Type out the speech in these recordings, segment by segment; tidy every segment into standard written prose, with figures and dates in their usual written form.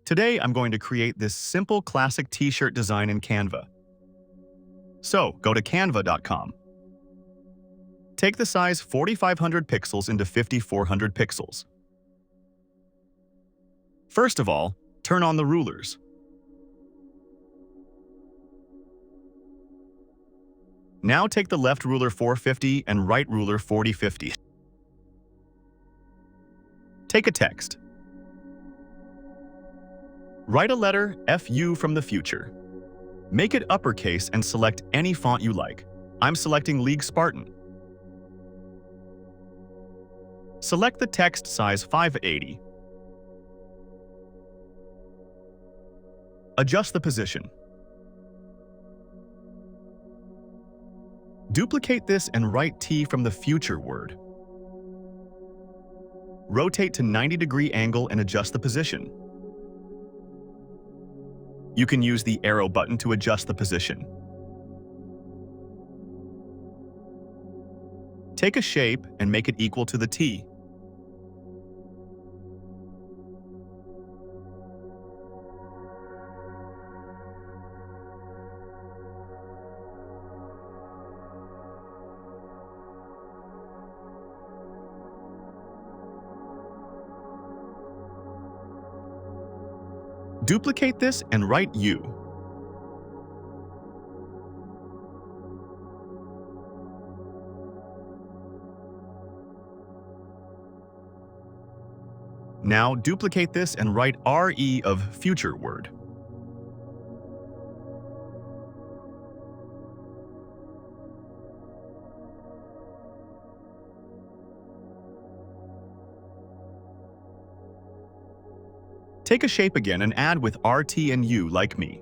Today, I'm going to create this simple classic t-shirt design in Canva. So, go to canva.com. Take the size 4500 pixels into 5400 pixels. First of all, turn on the rulers. Now take the left ruler 450 and right ruler 4050. Take a text. Write a letter FU from the future. Make it uppercase and select any font you like. I'm selecting League Spartan. Select the text size 580. Adjust the position. Duplicate this and write T from the future word. Rotate to 90-degree angle and adjust the position. You can use the arrow button to adjust the position. Take a shape and make it equal to the T. Duplicate this and write U. Now duplicate this and write RE of future word. Take a shape again and add with RT and U like me.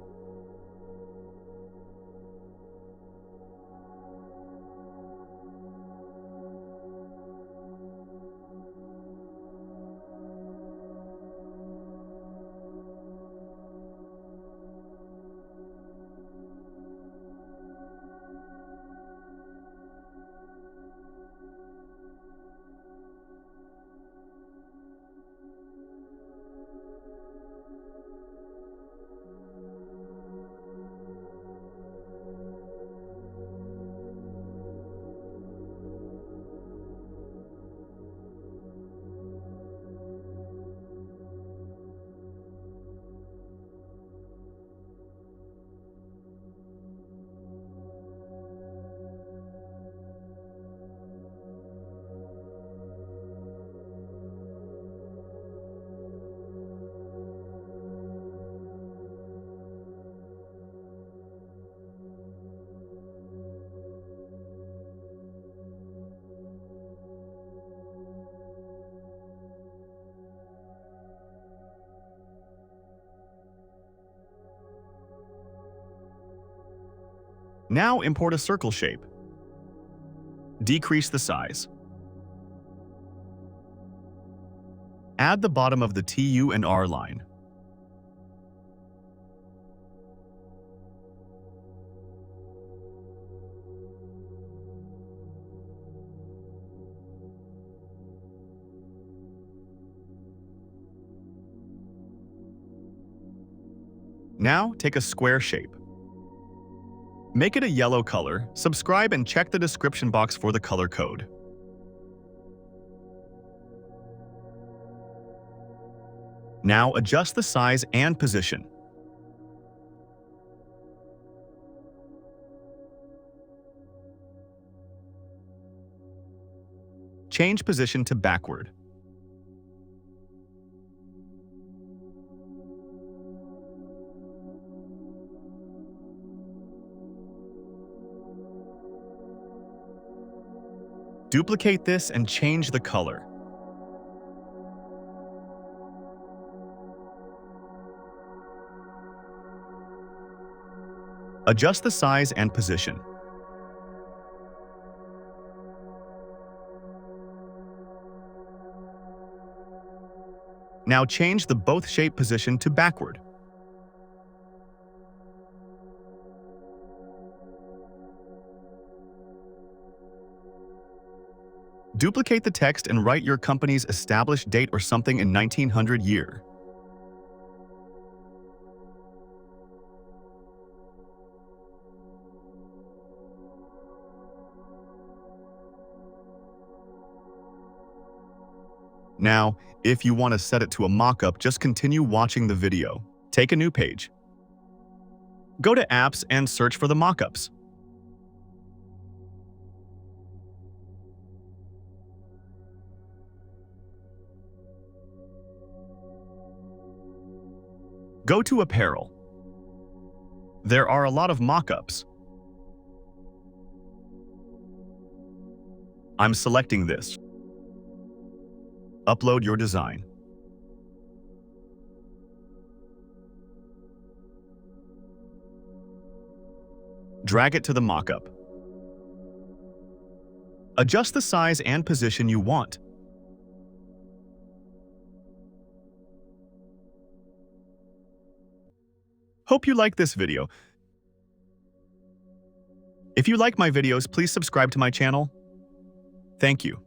Now import a circle shape. Decrease the size. Add the bottom of the TU and R line. Now take a square shape. Make it a yellow color, subscribe and check the description box for the color code. Now adjust the size and position. Change position to backward. Duplicate this and change the color. Adjust the size and position. Now change the both shape position to backward. Duplicate the text and write your company's established date or something in 1900 year. Now, if you want to set it to a mockup, just continue watching the video. Take a new page. Go to Apps and search for the mockups. Go to Apparel. There are a lot of mockups. I'm selecting this. Upload your design. Drag it to the mockup. Adjust the size and position you want. Hope you like this video. If you like my videos, please subscribe to my channel. Thank you.